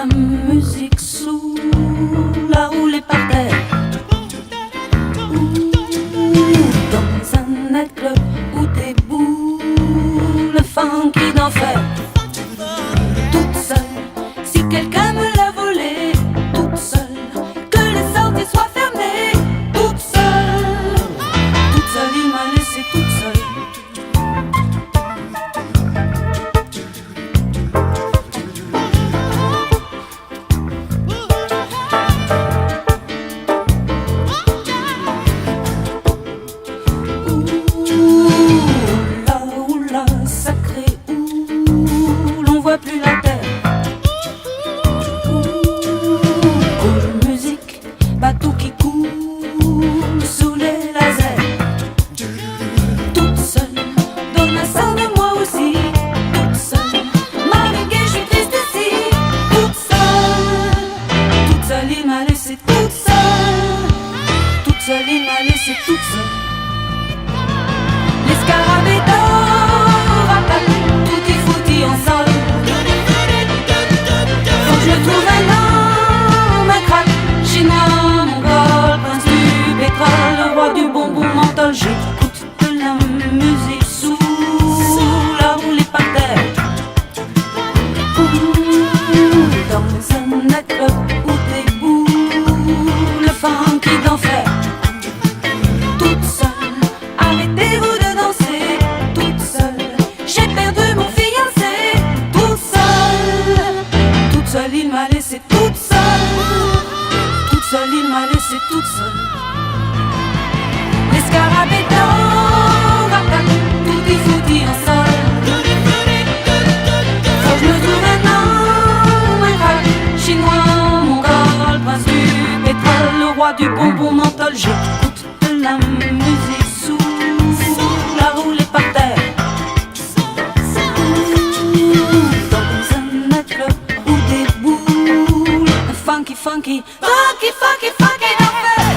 la musique sous la roulée par terre. Dans un nightclub où déboule funky d'enfer. Toute seule, si quelqu'un me l'a volée. Toute seule, que les sorties soient fermées. Toute seule, il m'a laissé toute seule. J'écoute de la musique sous la roulée par terre. Dans un nightclub où déboule le funky d'enfer. Toute seule, arrêtez-vous de danser. Toute seule, j'ai perdu mon fiancé. Toute seule, il m'a laissé toute seule. Toute seule, il m'a laissé toute seule. L'escarabée dans ratate, tutti fouti en sol. Faut que je me trouve un homme, un crack, chinois, mongol, prince du pétrole, le roi du bonbon menthol. J'écoute de la musique sous la roulée par terre. Dans un nightclub où déboule un funky, funky, funky, funky, funky d'enfer.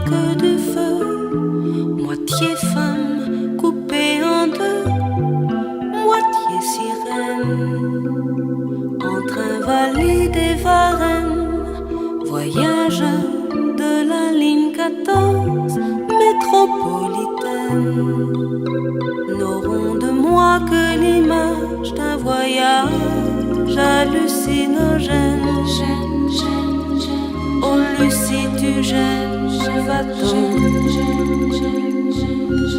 Que du feu, moitié femme coupée en deux, moitié sirène, entre invalides et varennes, voyageur de la ligne 14 métropolitaine, n'auront de moi que l'image d'un voyage hallucinogène. Oh Lucie, tu gênes, va-t'en.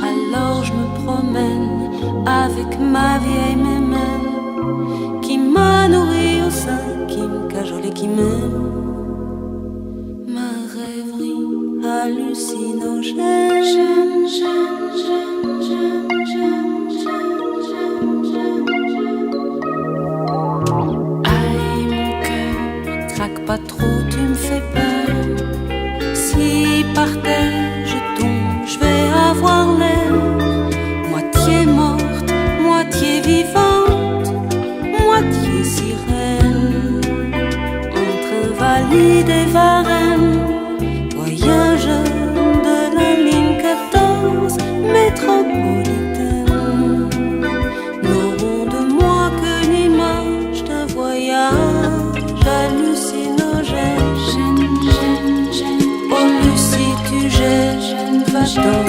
Alors je me promène avec ma vieille mémène qui m'a nourri au sein, qui me cajole et qui m'aime. Ma rêverie hallucinogène. Aïe mon cœur, craque pas trop, tu me fais peur. Si par terre, je tombe, je vais avoir l'air moitié morte, moitié vivante, moitié sirène, entre invalide et Varennes, voyageur de la ligne 14 métropolitaine, n'auront de moi que l'image d'un voyage hallucinogène. Oh Lucie, tu gênes, va-t'en.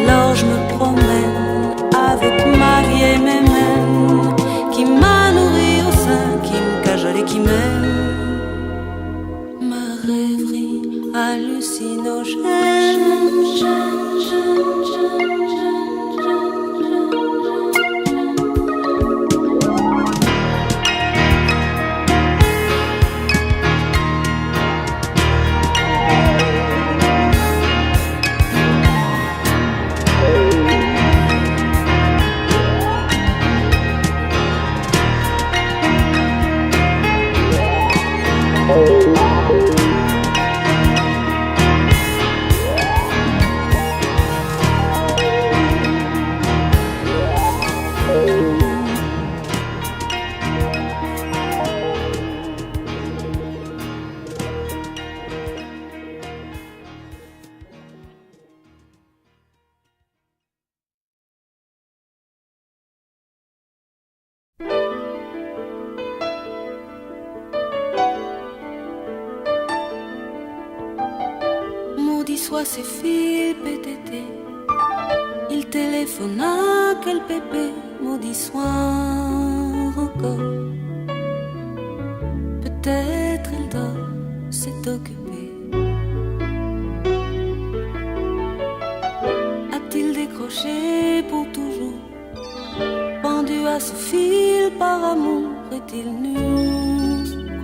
Alors je me promène avec ma vieille mémène qui m'a nourri au sein, qui me cajole et qui m'aime. Ma rêverie hallucinogène. Maudit soit ces fils PTT, il téléphona quel pépé, maudit soir encore. Peut-être il dort, s'est occupé. A-t-il décroché pour toujours, pendu à ce fil par amour, est-il nu,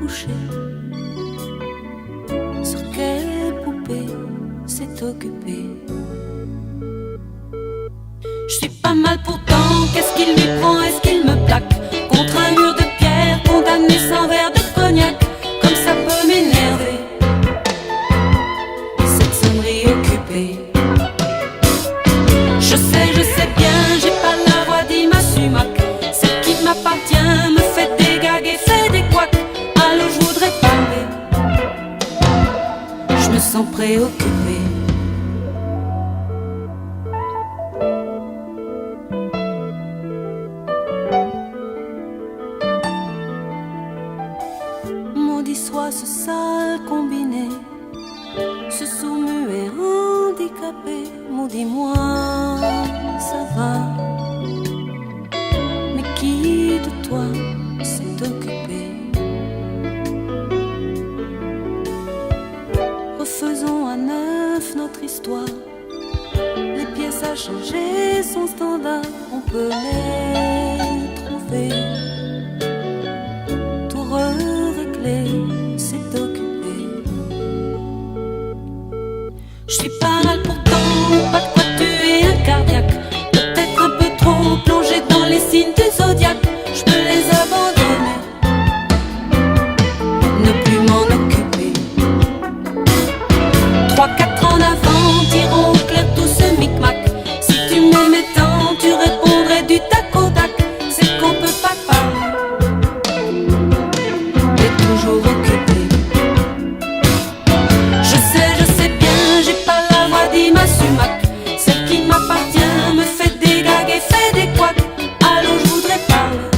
couché? Sur quelle poupée s'est occupé? Je suis pas mal pourtant, qu'est-ce qu'il lui prend, est-ce qu'il me plaque contre un mur de pierre, condamné sans verre de cognac, comme ça peut m'énerver, cette sonnerie occupée. Je sais bien, j'ai pas la voix d'Ima Sumac, celle qui m'appartient me fait des gags et fait des couacs. Allô, je voudrais parler, je me sens préoccupée. Maudit soit ce sale combiné, ce sourd-muet handicapé, maudit-moi, ça va. Mais qui de toi s'est occupé? Refaisons à neuf notre histoire, les pièces à changer sont standards, on peut les trouver. Tout réglé, c'est occupé. Je suis pas mal pourtant, pas de quoi tuer un cardiaque, peut-être un peu trop plongé dans les signes du zodiaque. Je peux les abandonner, ne plus m'en occuper. 3-4 ans avant diront au clair tout ce micmac. Si tu m'aimais tant, tu répondrais du tac au tac. C'est qu'on peut pas parler, t'es toujours occupé. Je sais bien, j'ai pas la voix d'Ima Sumac, celle qui m'appartient me fait des gags et fait des couacs. Allô, je voudrais parler,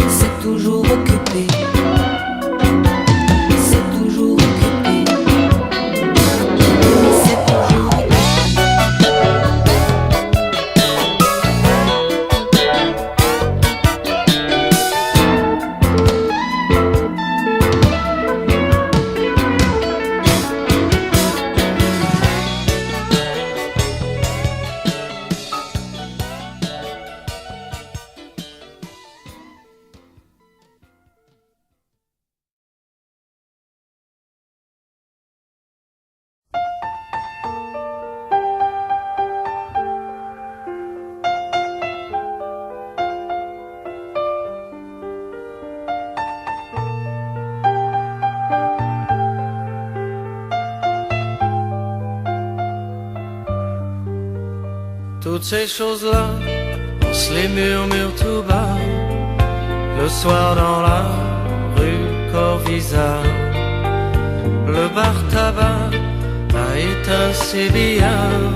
c'est toujours occupé. C'est toujours occupé. C'est toujours occupé. Toutes ces choses-là, on se les murmure tout bas, le soir dans la rue Corvisa. Le bar tabac a éteint ses billards,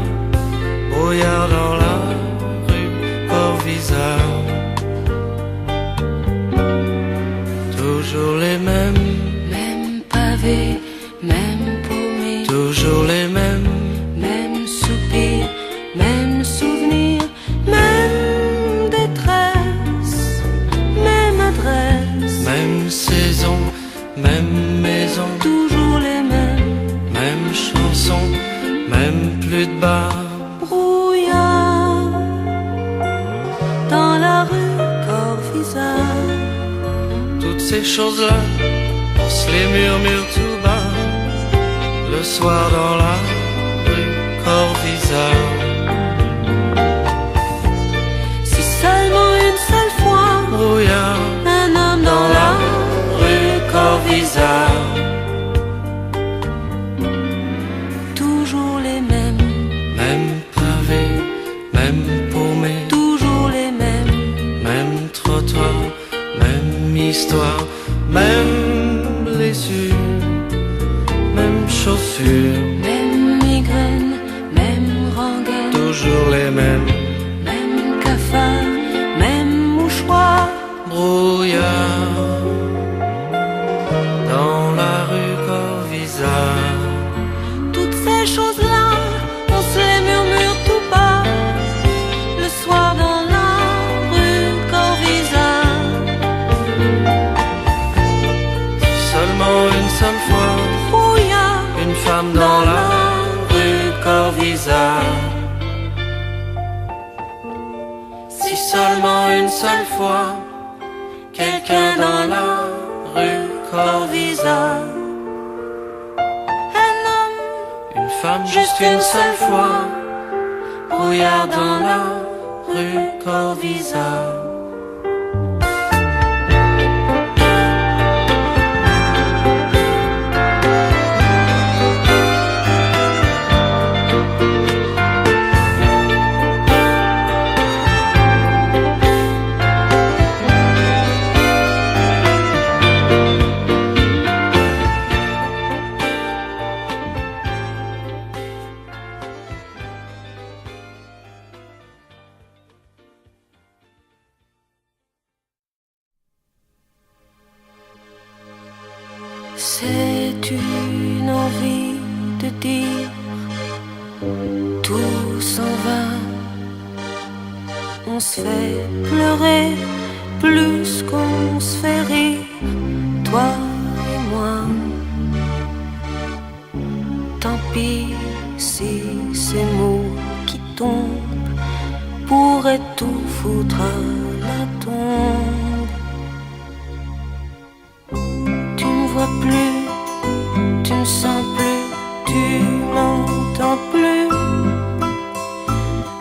brouillard dans la rue Corvisa. Toujours les mêmes, Même pavés, même paumés, toujours les mêmes, même soupirs, même souvenirs, même détresse, même adresse, même saison, même maison, toujours les mêmes, même chanson, même plus de bar. brouillard dans la rue Corvisa. Toutes ces choses-là, on se les murmure tout bas, le soir dans la rue Corvisa. Si seulement une seule fois, Brouillard un homme dans la rue Corvisa. toujours les mêmes, Même pavé, même paumé, toujours les mêmes, même trottoir, même histoire, même blessure, même chaussures, même migraine, même rengaine, toujours les mêmes. même cafard, même mouchoir, Brouillard dans la rue Corvisa. toutes ces choses-là, on se les murmure tout bas, le soir dans la rue Corvisa. Seulement une seule fois, Brouillard une femme dans la rue Corvisa. Si seulement une seule fois, quelqu'un dans la rue Corvisa. un homme, Une femme juste une seule fois, brouillard dans la rue Corvisa. c'est une envie de dire tout s'en va. On se fait pleurer plus qu'on se fait rire, toi et moi. Tant pis si ces mots qui tombent pourraient tout foutre à la tombe. Tu ne vois plus, tu ne sens plus, tu m'entends plus.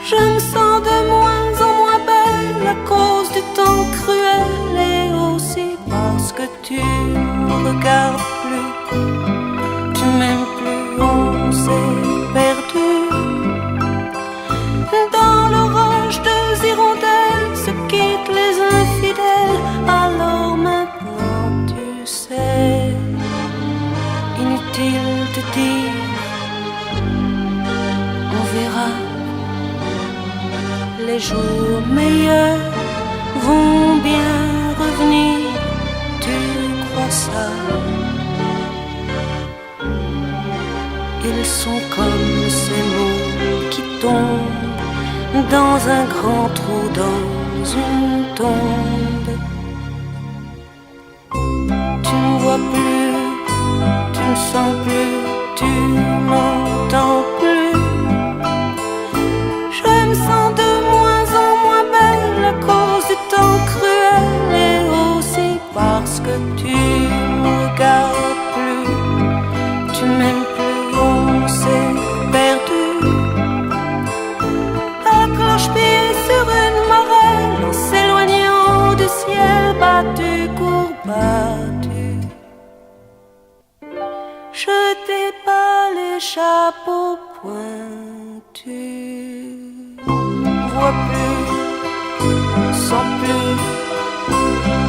Je me sens de moins en moins belle à cause du temps cruel et aussi parce que tu me regardes plus, tu m'aimes plus, on s'est perdu. Dans l'orage de hirondelles se quittent les infidèles, alors maintenant tu sais, inutile de dire, on verra. Les jours meilleurs vont bien revenir, tu crois ça? Ils sont comme ces mots qui tombent dans un grand trou, dans une tombe. Tu ne vois plus, tu ne sens plus, tu m'entends plus. Je me sens de moins en moins belle à cause du temps cruel et aussi parce que tu me regardes plus, tu m'aimes plus, on s'est perdu. À cloche-pied sur une marelle, en s'éloignant du ciel battu, courbattu. Jetez pas les chapeaux pointus. vois plus, sans plus,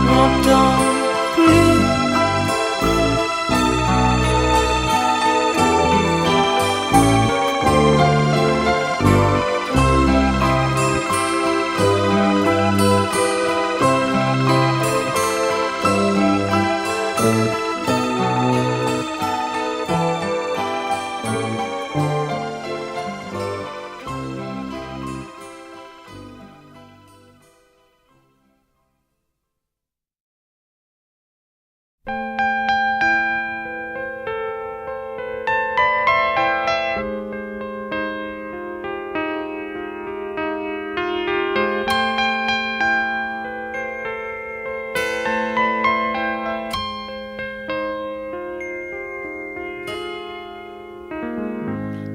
n'entends plus.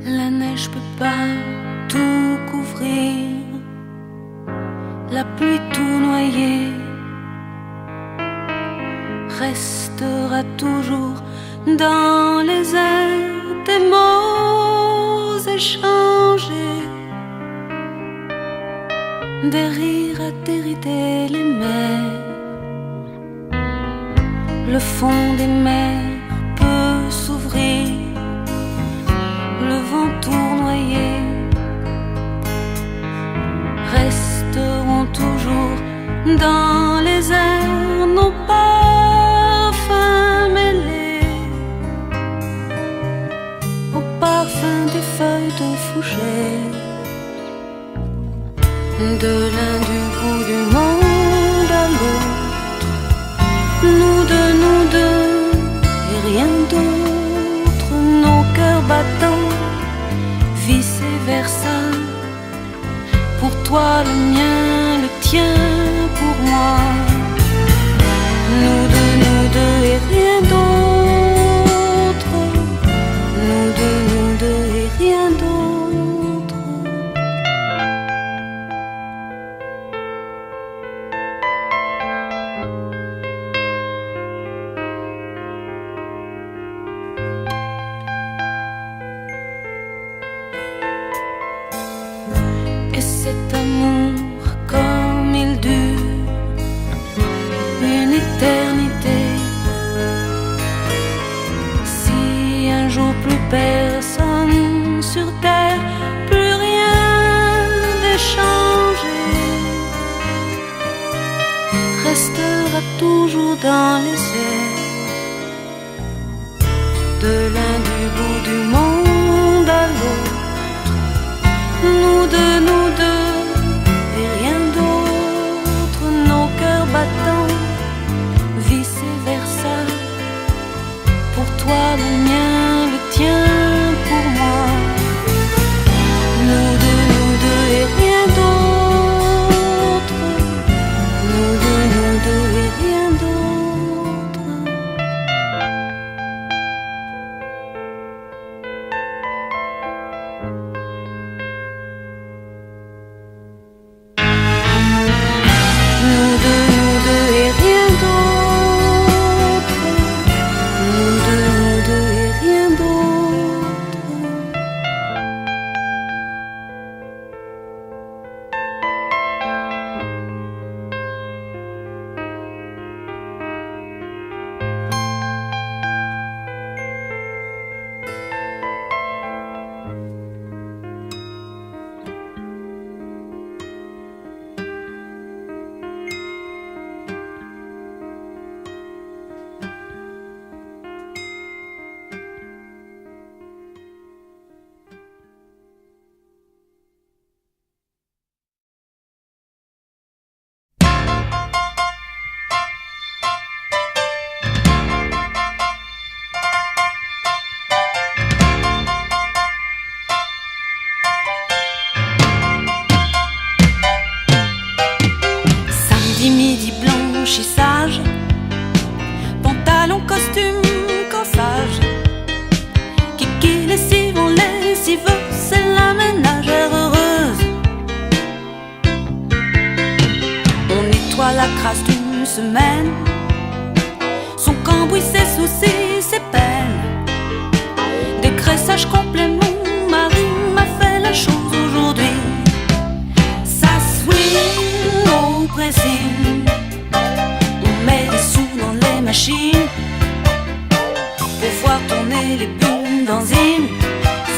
La neige peut pas tout couvrir, la pluie tout noyer, restera toujours dans les airs des mots échangés, des rires à dérider les mers. Le fond des mers peut s'ouvrir, le vent tournoyé, resteront toujours dans les airs nos parfums mêlés au parfum des feuilles de fougère. De l'un du bout du monde à l'autre, nous deux et rien d'autre, nos cœurs battants, vice versa, pour toi le mien, le tien pour moi. Nous deux et rien d'autre, nous deux et rien d'autre. Et cet amour, comme il dure une éternité, si un jour plus personne sur terre, plus rien d'échangé, restera toujours dans les airs, de l'un du bout du monde à l'autre. Nous deux et rien d'autre, nos cœurs battants, vice versa, pour toi le mien, le tien pour moi. Nous deux et rien d'autre, nous deux et rien d'autre. les bulles dans une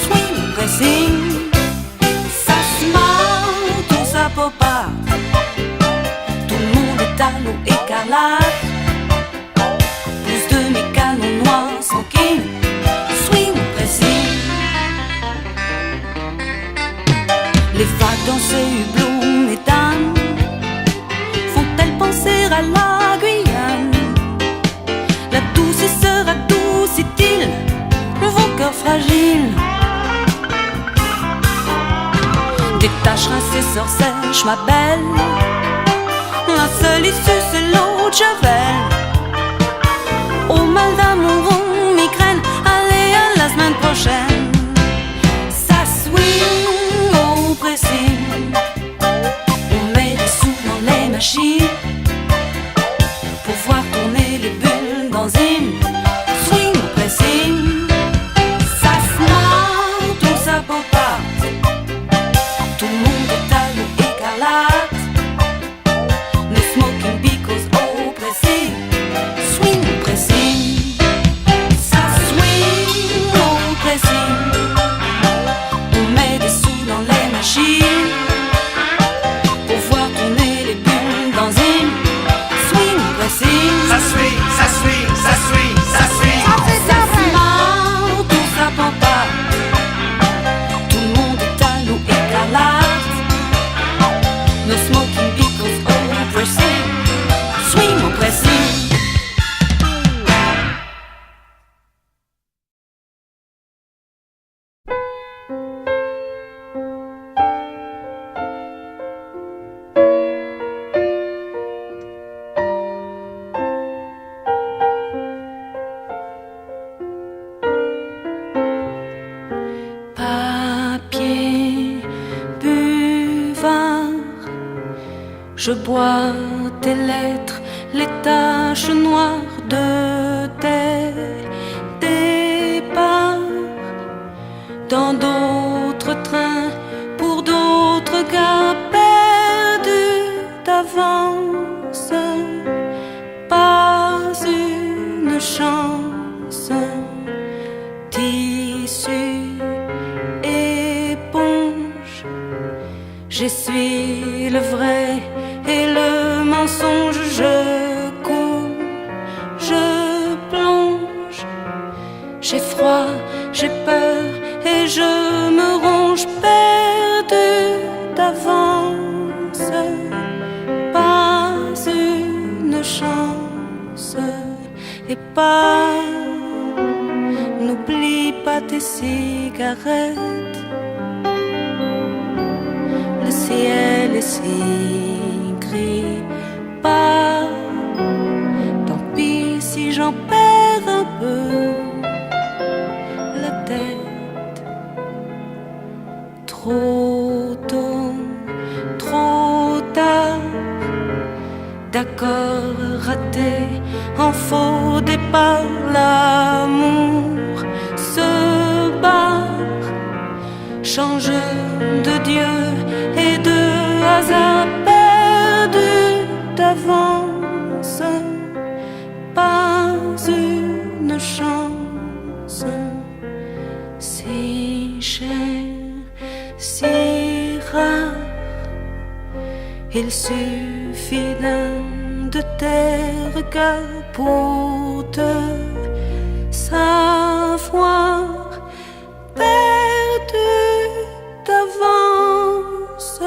swing pressing. Ça se marre, tout ça pop pas. Tout le monde est à l'eau écarlate. Plus de mécanos noirs smoking, swing pressing. Les vagues dans ces hublots méthane font-elles penser à la Guyane? La douceur adoucit-il vos cœurs fragiles? Des taches rincées sèches, ma belle. La seule issue c'est l'eau de Javel. Au mal d'amour, migraine, allez à la semaine prochaine. Ça swing au pressing. On met des sous dans les machines pour voir tourner les bulles dans une swing pressing. Ça se marre, tout ça pop pas. Tout le monde est à l'eau écarlate. No smoking because au pressing, swing pressing. Ça swing au pressing. On met des sous dans les machines pour voir tourner les bulles dans une swing pressing. Ça swing, ça swing, ça swing, ça swing. Ça se marre, tout ça pop pas. Tout le monde est à l'eau écarlate. No smoking because au pressing, swing au pressing. Papier, buvard, je bois tes lettres, les taches noires de tes départs. Dans d'autres trains, pour d'autres gars perdus d'avance. Pas une chance, tissu, éponge. J'essuie le vrai et le mensonge. Je coule, je plonge. J'ai froid, j'ai peur et je me ronge, perdu d'avance. Pas une chance et pas. N'oublie pas tes cigarettes. Le ciel est si gris. Pas. Tant pis si j'en perds un peu la tête. Trop tôt, trop tard. D'accord, raté, en faux départ. L'amour se barre, change de Dieu et de hasard, perdu d'avance. Pas une chance, si chère, si rare. Il suffit d'un de tes regards pour te savoir perdu d'avance.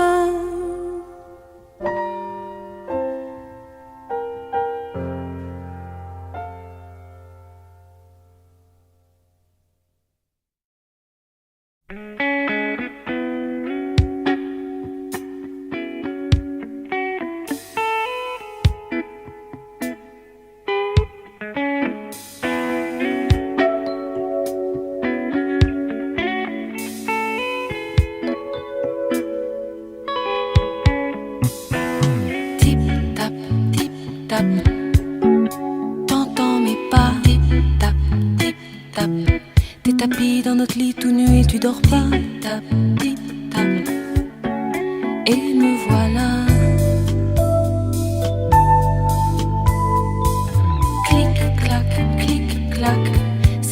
T'entends mes pas, tip tap. T'es tapis dans notre lit tout nu et tu dors pas. Tip tap. Et me voilà. Clic clac,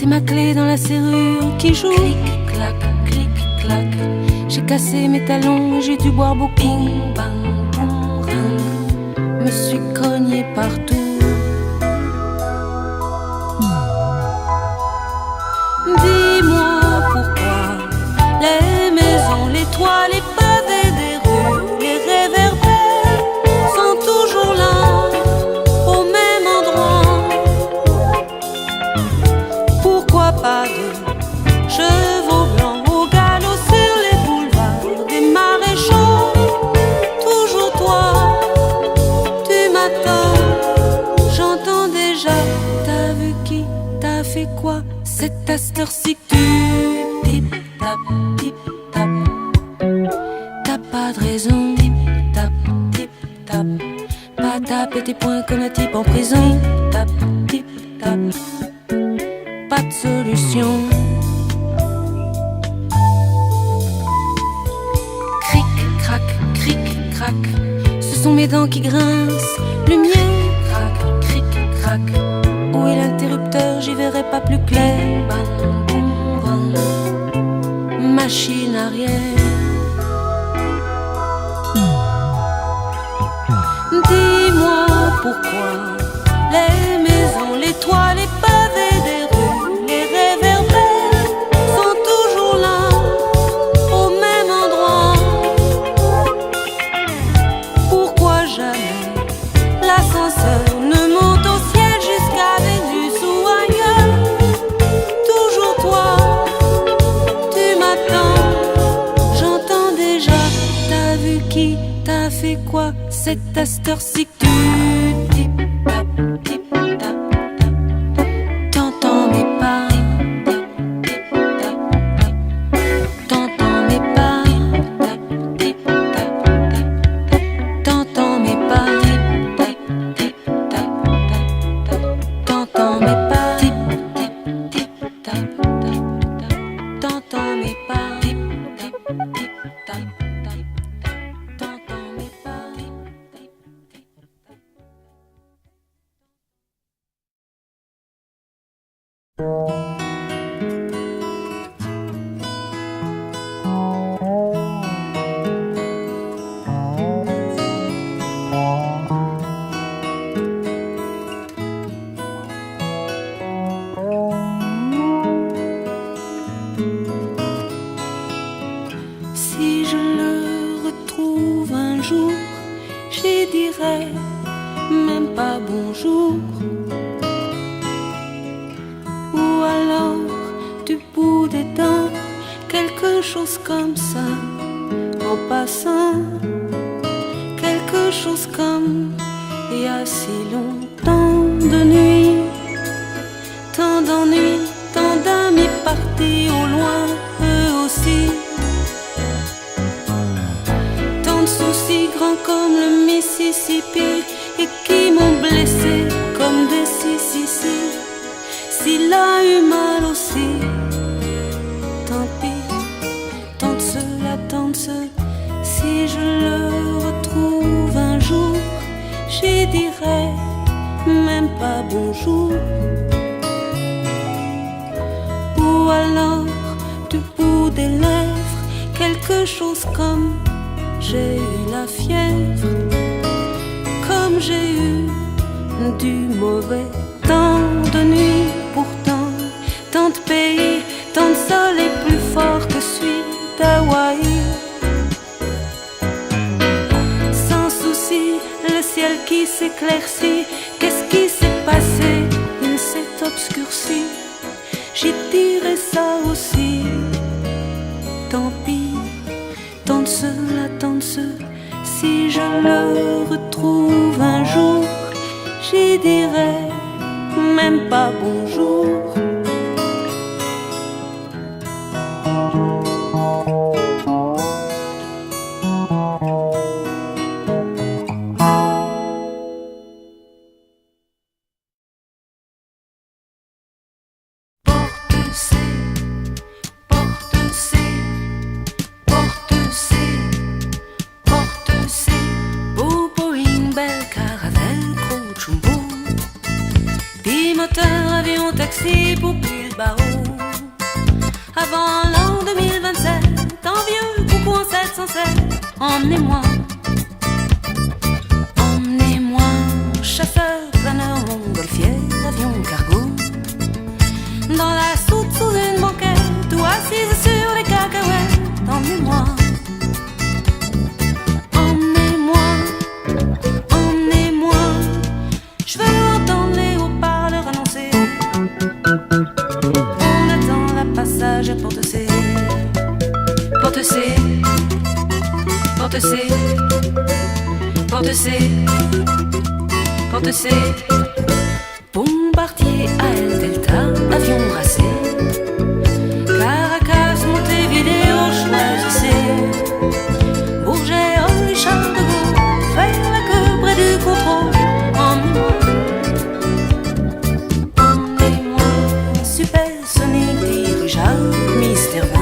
C'est ma clé dans la serrure qui joue. Clic, clac, clic, clac. J'ai cassé mes talons, j'ai dû boire beaucoup. Bing, bang, boum, ring. Me suis cogné partout. Dis-moi pourquoi les maisons, les toits, les pavés des rues, les réverbères sont toujours là, au même endroit. Pourquoi pas de chevaux blancs au galop sur les boulevards, des maréchaux? Toujours toi, tu m'attends. J'entends déjà, t'as vu qui, t'as fait quoi? C'est à cette heure-ci que tu tip-tap, tip-tap. T'as pas de raison, tip-tap, tip-tap. Pas taper tes poings comme un type en prison. Tap, tip-tap. Pas de solution. Cric, crac, cric, crac. Ce sont mes dents qui grincent. Le mien, crac, cric, crac. Où est l'interrupteur? J'y verrai pas plus clair. Bang, boum, bang. Machine arrière. Dis-moi pourquoi les maisons, les toits, les pavés des rues, les réverbères sont toujours là, au même endroit. Pourquoi jamais l'ascenseur ne monte au ciel jusqu'à Vénus ou ailleurs? Toujours toi, tu m'attends. J'entends déjà, t'as vu qui, t'as fait quoi? C'est à cette heure-ci que tu tip-tap, tip-tap. T'entends mes pas, tip-tap, t'entends mes pas, tip-tap, t'entends mes pas, tip-tap, t'entends mes pas, tip-tap, t'entends mes pas, tip-tap. Si je le retrouve un jour, j'y dirai même pas bonjour. Ou alors du bout des dents, quelque chose comme ça, en passant. Quelque chose comme il y a si longtemps de nuit, tant d'ennuis, tant d'amis partis au loin, eux aussi. Tant de soucis grands comme le Mississippi et qui m'ont blessé comme des si. S'il a eu mal aussi, tant pis, tant de ceux, si je le retrouve un jour, j'y dirai même pas bonjour. Ou alors du bout des lèvres, quelque chose comme j'ai eu la fièvre, comme j'ai eu du mauvais temps de nuit. Pourtant, tant de pays, tant de soleil plus fort que celui d'Hawaï. Sans souci, le ciel qui s'éclaircit. Qu'est-ce qui s'est passé? Il s'est obscurci. J'y dirai ça aussi. Tant pis, tant de ceux, si je le retrouve un jour, j'y dirai même pas bonjour. Avion avant l'an 2027. En vieux coucou en 707. Emmenez-moi, emmenez-moi, chauffeur, planeur, montgolfier, avion, cargo, dans la soute sous une banquette ou assise sur les cacahuètes. Emmenez-moi, emmenez-moi, emmenez-moi, je veux entendre les haut-parleurs annoncer. On attend la passage à Porte-C, Porte-C, Porte-C, Porte-C, Porte-C. Bombardier à El Delta, avion racé, Caracas, Montevideo, choisissez. Bourget, Orly, Charles de Gaulle, faire la queue près du contrôle. Emmenez-moi, emmenez-moi, supersonique, dirigeable, Mystère 20,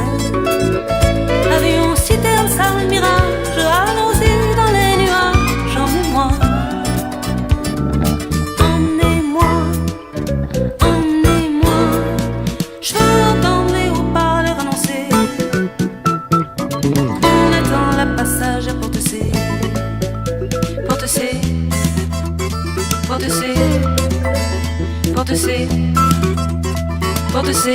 avion citerne, salle, mirage, allons-y dans les nuages. Emmenez-moi, emmenez-moi, emmenez-moi, je veux entendre les haut-parleurs annoncer. On attend la passage à Porte-C, Porte-C, Porte-C, Porte-C, Porte-C.